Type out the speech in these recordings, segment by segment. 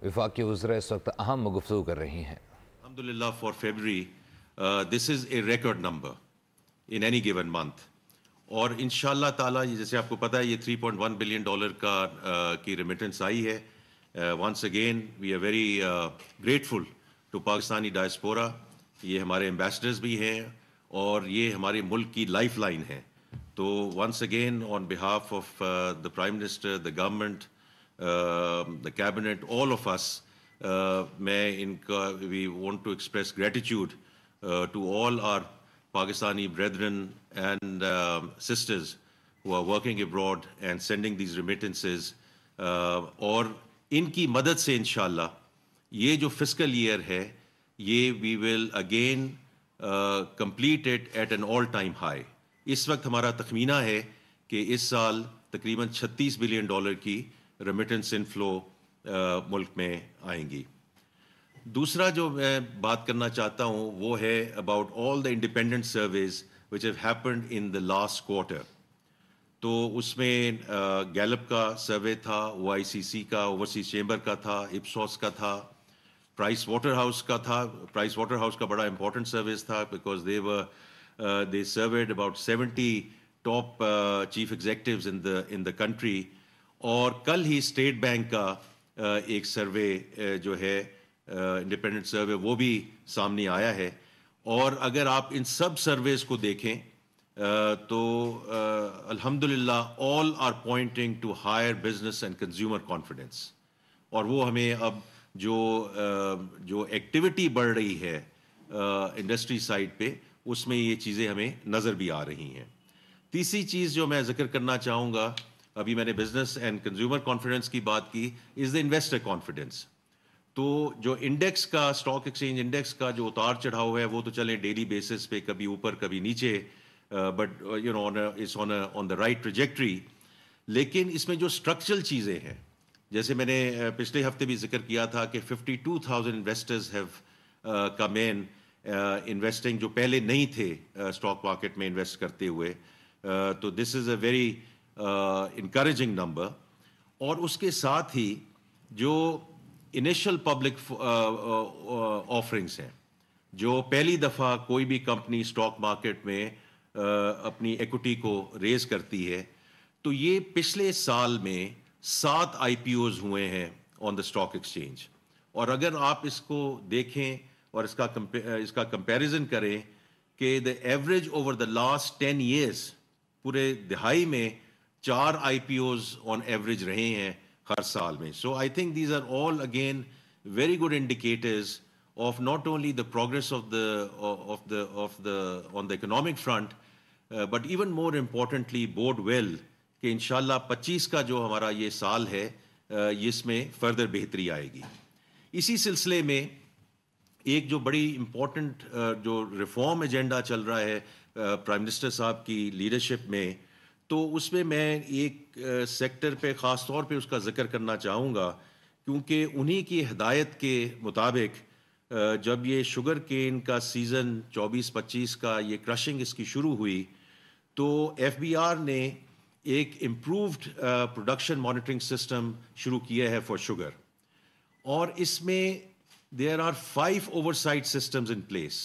وفاقی وزراء اس وقت اہم گفتگو کر رہی ہیں. Alhamdulillah, for February, this is a record number in any given month. اور انشاءاللہ تعالیٰ جیسے آپ کو پتہ ہے یہ $3.1 بلین کی ریمیٹنس آئی ہے. Once again we are very grateful to Pakistani diaspora. یہ ہمارے ایمبیسڈرز بھی ہیں اور یہ ہمارے ملک کی لائف لائن ہے. تو once again on behalf of the prime minister, the government, the cabinet, all of us, میں ان کا we want to express gratitude to all our Pakistani brethren and sisters who are working abroad and sending these remittances. اور ان کی مدد سے انشاءاللہ یہ جو fiscal year ہے یہ we will again complete it at an all time high. اس وقت ہمارا تخمینہ ہے کہ اس سال تقریباً $36 بلین کی ریمیٹنس انفلو ملک میں آئیں گی. دوسرا جو میں بات کرنا چاہتا ہوں وہ ہے about all the independent services which have happened in the last quarter. تو اس میں گیلپ کا سروے تھا, OICC کا, اوورسیز چیمبر کا تھا, اپسوس کا تھا, پرائس واٹر ہاؤس کا تھا. پرائس واٹر ہاؤس کا بڑا امپورٹنٹ سروس تھا because they surveyed about 70 top chief executives in the country. اور کل ہی اسٹیٹ بینک کا ایک سروے جو ہے انڈیپینڈنٹ سروے وہ بھی سامنے آیا ہے. اور اگر آپ ان سب سرویز کو دیکھیں تو الحمدللہ all are pointing to higher business and consumer confidence. اور وہ ہمیں اب جو ایکٹیویٹی بڑھ رہی ہے انڈسٹری سائڈ پہ اس میں یہ چیزیں ہمیں نظر بھی آ رہی ہیں. تیسری چیز جو میں ذکر کرنا چاہوں گا, ابھی میں نے بزنس اینڈ کنزیومر کانفیڈنس کی بات کی, از دا انویسٹر کانفیڈنس. تو جو انڈیکس کا, اسٹاک ایکسچینج انڈیکس کا جو اتار چڑھاؤ ہے وہ تو چلیں ڈیلی بیسس پہ کبھی اوپر کبھی نیچے, but you know it's on the right trajectory. لیکن اس میں جو اسٹرکچرل چیزیں ہیں, جیسے میں نے پچھلے ہفتے بھی ذکر کیا تھا کہ 52,000 investors have come in investing جو پہلے نہیں تھے اسٹاک مارکیٹ میں انویسٹ کرتے ہوئے. تو دس از اے ویری انکریجنگ نمبر. اور اس کے ساتھ ہی جو انیشل پبلک آفرنگس ہیں, جو پہلی دفعہ کوئی بھی کمپنی اسٹاک مارکیٹ میں اپنی ایکوٹی کو ریز کرتی ہے, تو یہ پچھلے سال میں 7 IPOs ہوئے ہیں آن دا اسٹاک ایکسچینج. اور اگر آپ اس کو دیکھیں اور اس کا کمپیریزن کریں کہ the average over the last 10 years, پورے دہائی میں 4 IPOs آن ایوریج رہے ہیں ہر سال میں. So I think these are all again very good indicators of not only the progress of the on the economic front, but even more importantly bode well کہ انشاءاللہ 25 کا جو ہمارا یہ سال ہے اس میں فردر بہتری آئے گی. اسی سلسلے میں ایک جو بڑی امپورٹنٹ جو ریفارم ایجنڈا چل رہا ہے پرائم منسٹر صاحب کی لیڈرشپ میں, تو اس میں ایک سیکٹر پہ خاص طور پہ اس کا ذکر کرنا چاہوں گا, کیونکہ انہی کی ہدایت کے مطابق جب یہ شوگر کین کا سیزن 24-25 کا یہ کرشنگ اس کی شروع ہوئی, تو FBR نے ایک امپرووڈ پروڈکشن مانیٹرنگ سسٹم شروع کیا ہے فار شوگر. اور اس میں there are 5 oversight systems in place.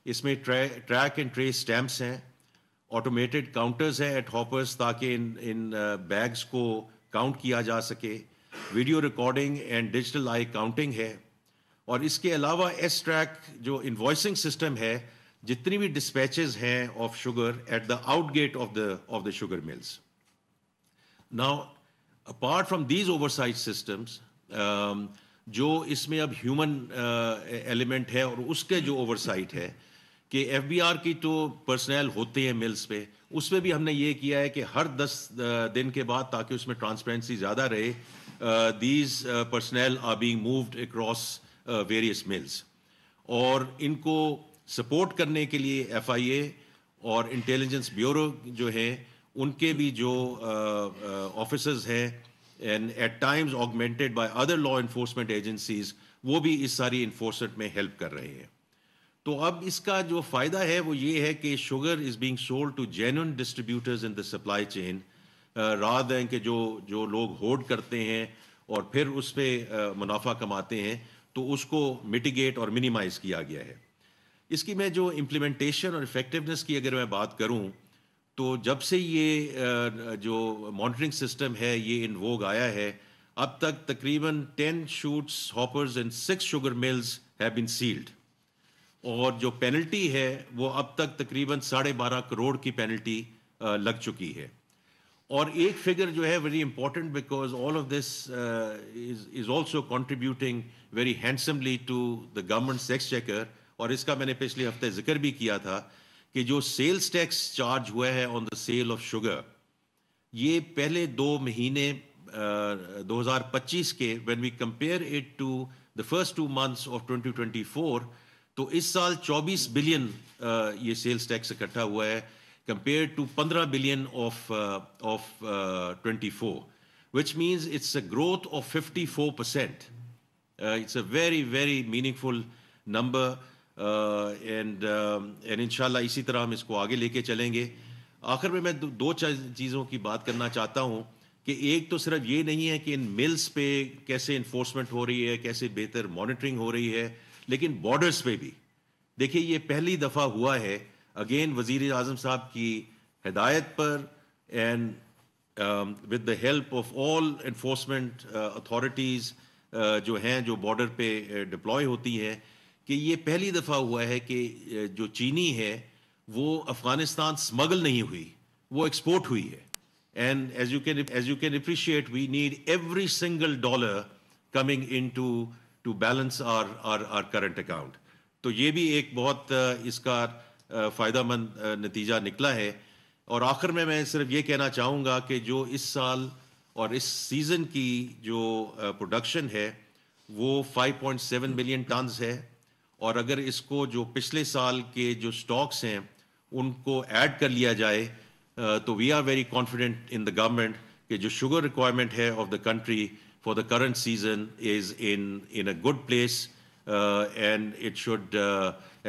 اس میں ٹریک اینڈ ٹریس اسٹیمپس ہیں, آٹومیٹڈ کاؤنٹرز ہیں ایٹ ہاپرز تاکہ ان بیگز کو کاؤنٹ کیا جا سکے, video recording and digital AI counting ہے. اور اس کے علاوہ ایس ٹریک جو انوائسنگ سسٹم ہے, جتنی بھی ڈسپیچز ہیں of sugar at the out gate of the sugar mills. Now apart from these oversight systems, جو اس میں اب ہیومن ایلیمنٹ ہے اور اس کے جو اوورسائٹ ہے کہ FBR کی تو پرسنل ہوتے ہیں ملز پہ, اس میں بھی ہم نے یہ کیا ہے کہ ہر 10 دن کے بعد تاکہ اس میں ٹرانسپیرنسی زیادہ رہے, these personnel are being moved across various mills. اور ان کو سپورٹ کرنے کے لیے FIA اور انٹیلیجنس بیورو جو ہیں ان کے بھی جو آفیسرز ہیں and at times augmented by other law enforcement agencies, وہ بھی اس ساری انفورسمنٹ میں ہیلپ کر رہے ہیں. تو اب اس کا جو فائدہ ہے وہ یہ ہے کہ sugar is being sold to genuine distributors in the supply chain, rather than کہ جو لوگ ہولڈ کرتے ہیں اور پھر اس پہ منافع کماتے ہیں، تو اس کو میٹیگیٹ اور منیمائز کیا گیا ہے۔ اس کی میں جو امپلیمنٹیشن اور افیکٹونیس کی اگر میں بات کروں تو جب سے یہ جو مانیٹرنگ سسٹم ہے یہ ان ووگ آیا ہے، اب تک تقریباً 10 chutes hoppers and 6 sugar mills have been sealed, اور جو پینلٹی ہے وہ اب تک تقریباً 12.5 کروڑ کی پینلٹی لگ چکی ہے۔ اور ایک فگر جو ہے very important because all of this is also contributing very handsomely to the government's exchequer, اور اس کا میں نے پچھلے ہفتے ذکر بھی کیا تھا کہ جو سیلز ٹیکس چارج ہوا ہے on the sale of sugar, یہ پہلے 2 مہینے 2025 کے when we compare it to the first 2 months of 2024، تو اس سال 24 بلین یہ سیلز ٹیکس اکٹھا ہوا ہے compared to 15 billion of 24, which means it's a growth of 54%. It's a very, very meaningful number, and inshallah اسی طرح ہم اس کو آگے لے کے چلیں گے۔ آخر میں 2 چیزوں کی بات کرنا چاہتا ہوں کہ ایک تو صرف یہ نہیں ہے کہ ان ملز پہ کیسے انفورسمنٹ ہو رہی ہے، کیسے بہتر مانیٹرنگ ہو رہی ہے، لیکن بارڈرز پہ بھی دیکھیے یہ پہلی دفعہ ہوا ہے اگین وزیر اعظم صاحب کی ہدایت پر and with the help of all enforcement authorities جو ہیں جو بارڈر پہ ڈپلوائے ہوتی ہیں، کہ یہ پہلی دفعہ ہوا ہے کہ جو چینی ہے وہ افغانستان اسمگل نہیں ہوئی، وہ ایکسپورٹ ہوئی ہے۔ And as you can appreciate we need every single dollar coming in to balance our current account. تو یہ بھی ایک بہت اس کا فائدہ مند نتیجہ نکلا ہے۔ اور آخر میں صرف یہ کہنا چاہوں گا کہ جو اس سال اور اس سیزن کی جو پروڈکشن ہے وہ 5.7 ملین ٹنز ہے، اور اگر اس کو جو پچھلے سال کے جو سٹاکس ہیں ان کو ایڈ کر لیا جائے تو we are very confident in the government کہ جو شوگر ریکوائرمنٹ ہے of the country for the current season is in a good place, and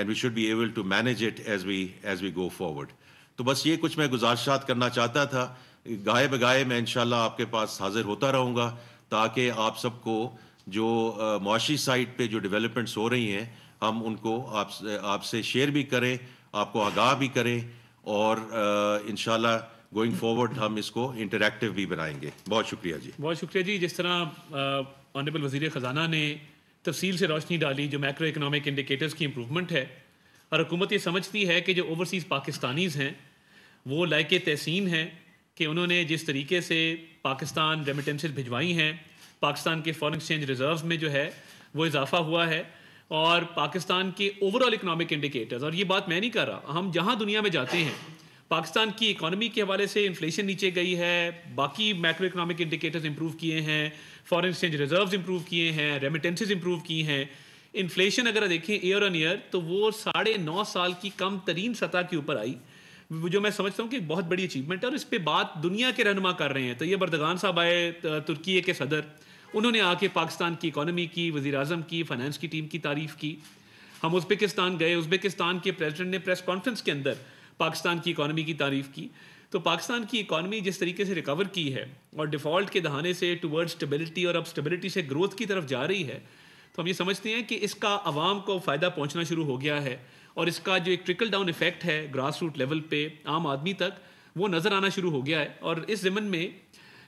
we should be able to manage it as we go forward. تو بس یہ کچھ میں گزارشات کرنا چاہتا تھا، گائے بگائے میں انشاءاللہ آپ کے پاس حاضر ہوتا رہوں گا تاکہ آپ سب کو جو معاشی سائٹ پہ جو ڈیولپمنٹس ہو رہی ہیں ہم ان کو آپ سے شیئر بھی کریں، آپ کو آگاہ بھی کریں، اور انشاءاللہ گوئنگ فارورڈ ہم اس کو انٹریکٹیو بھی بنائیں گے۔ بہت شکریہ جی۔ بہت شکریہ جی۔ جس طرح آنریبل وزیر خزانہ نے تفصیل سے روشنی ڈالی جو میکرو اکنامک انڈیکیٹرز کی امپرومنٹ ہے، اور حکومت یہ سمجھتی ہے کہ جو اوورسیز پاکستانیز ہیں وہ لائق تحسین ہیں کہ انہوں نے جس طریقے سے پاکستان ریمیٹنسز بھجوائی ہیں، پاکستان کے فارن ایکسچینج ریزروز میں جو ہے وہ اضافہ ہوا ہے، اور پاکستان کے اوور آل اکنامک انڈیکیٹرز، اور یہ بات میں نہیں کر رہا، ہم جہاں دنیا میں جاتے ہیں پاکستان کی اکانومی کے حوالے سے انفلیشن نیچے گئی ہے، باقی میکرو اکنامک انڈیکیٹرز امپروو کیے ہیں، فارن ایکسچینج ریزروز امپروو کیے ہیں، ریمیٹنسز امپروو کی ہیں۔ انفلیشن اگر دیکھیں ایئر آن ایئر تو وہ 9.5 سال کی کم ترین سطح کے اوپر آئی، جو میں سمجھتا ہوں کہ بہت بڑی اچیومنٹ ہے، اور اس پہ بات دنیا کے رہنما کر رہے ہیں۔ تو یہ بردگان صاحب آئے ترکی کے صدر، انہوں نے آ کے پاکستان کی اکانومی کی، وزیر اعظم کی، فائنانس کی ٹیم کی تعریف کی۔ ہم ازبکستان گئے، ازبکستان کے پریزیڈنٹ نے پریس کانفرنس کے اندر پاکستان کی اکانومی کی تعریف کی۔ تو پاکستان کی اکانومی جس طریقے سے ریکور کی ہے اور ڈیفالٹ کے دہانے سے ٹورڈ اسٹیبلٹی اور اب اسٹیبلٹی سے گروتھ کی طرف جا رہی ہے، تو ہم یہ سمجھتے ہیں کہ اس کا عوام کو فائدہ پہنچنا شروع ہو گیا ہے، اور اس کا جو ایک ٹرکل ڈاؤن ایفیکٹ ہے گراس روٹ لیول پہ عام آدمی تک وہ نظر آنا شروع ہو گیا ہے۔ اور اس ضمن میں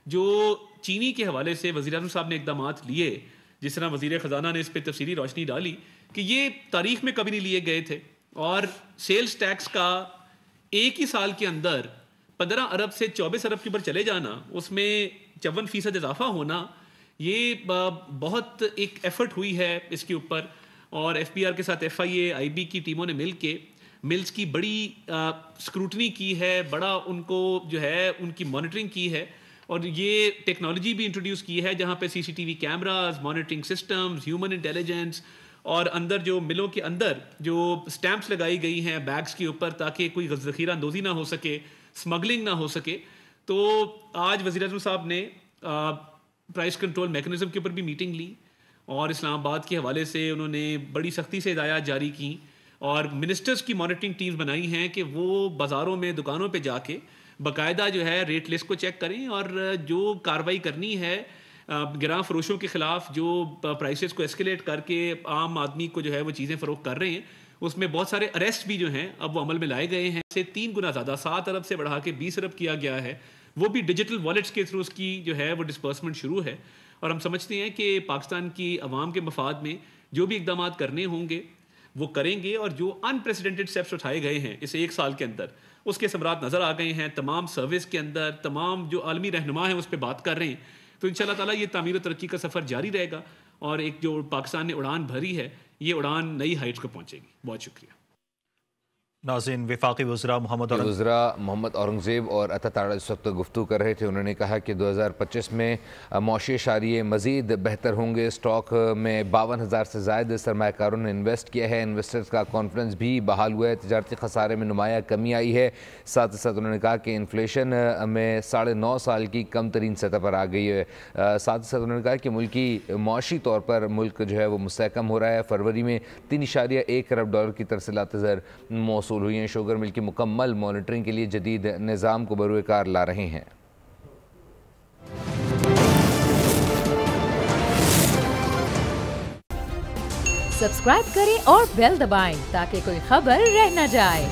جو چینی کے حوالے سے وزیر اعظم صاحب نے اقدامات لیے، جس طرح وزیر خزانہ نے اس پہ تفصیلی روشنی ڈالی کہ یہ تاریخ میں کبھی نہیں لیے گئے تھے، اور سیلز ٹیکس کا ایک ہی سال کے اندر 15 ارب سے 24 ارب کے اوپر چلے جانا، اس میں 54% اضافہ ہونا، یہ بہت ایک ایفرٹ ہوئی ہے اس کے اوپر، اور ایف پی آر کے ساتھ F I a I be کی ٹیموں نے مل کے ملز کی بڑی اسکروٹنی کی ہے، بڑا ان کو جو ہے ان کی مانیٹرنگ کی ہے، اور یہ ٹیکنالوجی بھی انٹروڈیوس کی ہے جہاں پہ C C T V cameras, monitoring systems, human intelligence, اور اندر جو ملوں کے اندر جو سٹیمپس لگائی گئی ہیں بیگز کے اوپر تاکہ کوئی ذخیرہ اندوزی نہ ہو سکے، اسمگلنگ نہ ہو سکے۔ تو آج وزیر اعظم صاحب نے پرائس کنٹرول میکنزم کے اوپر بھی میٹنگ لی، اور اسلام آباد کے حوالے سے انہوں نے بڑی سختی سے ہدایات جاری کی، اور منسٹرز کی مانیٹرنگ ٹیمز بنائی ہیں کہ وہ بازاروں میں دکانوں پہ جا کے باقاعدہ جو ہے ریٹ لسٹ کو چیک کریں، اور جو کارروائی کرنی ہے گراں فروشوں کے خلاف جو پرائسز کو ایسکیلیٹ کر کے عام آدمی کو جو ہے وہ چیزیں فروخت کر رہے ہیں، اس میں بہت سارے اریسٹ بھی جو ہیں اب وہ عمل میں لائے گئے ہیں. سے 3 گنا زیادہ 7 ارب سے بڑھا کے 20 ارب کیا گیا ہے. وہ بھی ڈیجیٹل والیٹس کے تھرو اس کی جو ہے وہ ڈسپرسمنٹ شروع ہے. اور ہم سمجھتے ہیں کہ پاکستان کی عوام کے مفاد میں جو بھی اقدامات کرنے ہوں گے وہ کریں گے، اور جو ان پریسیڈنٹڈ اسٹیپس اٹھائے گئے ہیں اس 1 سال کے اندر اس کے ثمرات نظر آ گئے ہیں. تمام سروس کے اندر تمام جو عالمی رہنما ہیں اس پہ بات کر رہے ہیں. تو انشاءاللہ تعالیٰ یہ تعمیر و ترقی کا سفر جاری رہے گا، اور ایک جو پاکستان نے اڑان بھری ہے یہ اڑان نئی ہائٹس کو پہنچے گی. بہت شکریہ. ناظرین، وفاقی وزراء محمد اورنگزیب اور عطا تاڑا اس وقت گفتگو کر رہے تھے. انہوں نے کہا کہ 2025 میں معاشی اشاریے مزید بہتر ہوں گے. اسٹاک میں 52,000 سے زائد سرمایہ کاروں نے انویسٹ کیا ہے. انویسٹرز کا کانفیڈنس بھی بحال ہوا ہے. تجارتی خسارے میں نمایاں کمی آئی ہے. ساتھ ہی ساتھ انہوں نے کہا کہ انفلیشن میں 9.5 سال کی کم ترین سطح پر آ گئی ہے. ساتھ ہی ساتھ انہوں نے کہا کہ ملکی معاشی طور پر ملک جو ہے وہ مستحکم ہو رہا ہے. فروری میں 3.1 ارب ڈالر کی ترسیلات زر موصول ہوئی ہیں. شوگر مل کی مکمل مانیٹرنگ کے لیے جدید نظام کو بروئے کار لا رہے ہیں. سبسکرائب کریں اور بیل دبائیں تاکہ کوئی خبر رہ نہ جائے.